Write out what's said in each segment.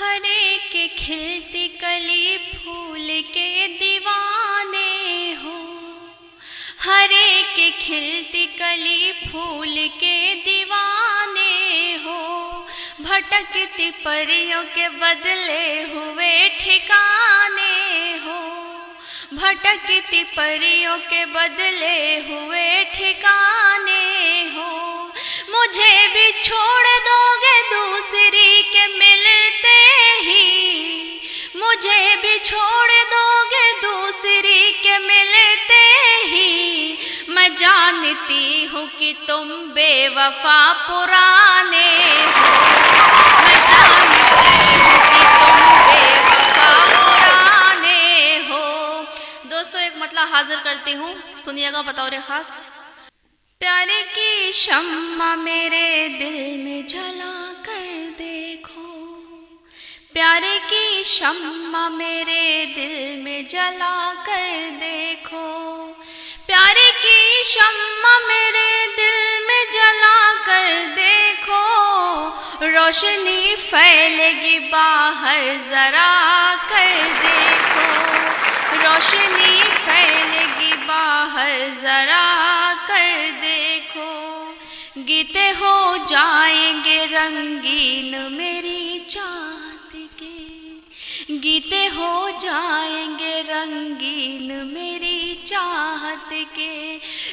हरे के खिलती कली फूल के दीवाने हो, हरे के खिलती कली फूल के दीवाने हो, भटकती परियों के बदले हुए ठिकाने हो, भटकती परियों के बदले हुए ठिकाने हो। मुझे भी छोड़ दोगे दूसरी के मिलते ही, मुझे भी छोड़ दोगे दूसरी के मिलते ही, मैं जानती हूँ कि तुम बेवफा पुराने हो, मैं जानती हूँ कि तुम बेवफा पुराने हो। दोस्तों एक मतलब हाजिर करती हूँ, सुनिएगा बतौर खास। प्यार की शम्मा मेरे दिल में जला कर देखो, प्यार की शम्मा मेरे दिल में जला कर देखो, प्यार की शम्मा मेरे दिल में जला कर देखो, रोशनी फैलेगी बाहर जरा कर देखो, रोशनी फैलेगी बाहर जरा कर देखो। गीते हो जाएंगे रंगीन मेरी चाहत के, गीते हो जाएंगे रंगीन मेरी चाहत के,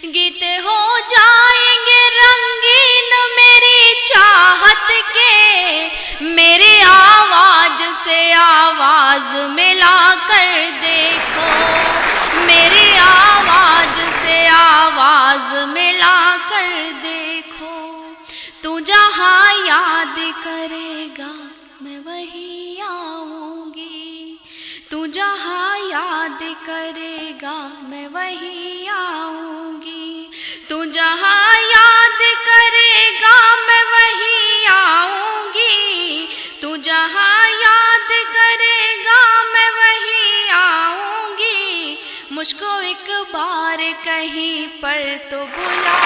गीते हो जाएंगे रंगीन मेरी चाहत के। मेरी आवाज से आवाज मिला कर देखो, मेरी आवाज से आवाज मिला कर देखो। तू जहाँ याद करेगा मैं वहीं आऊँगी, तू जहाँ याद करेगा मैं वहीं आऊँगी, तू जहाँ याद करेगा मैं वहीं आऊँगी, तू जहाँ याद करेगा मैं वहीं आऊँगी। मुझको एक बार कहीं पर तो बुला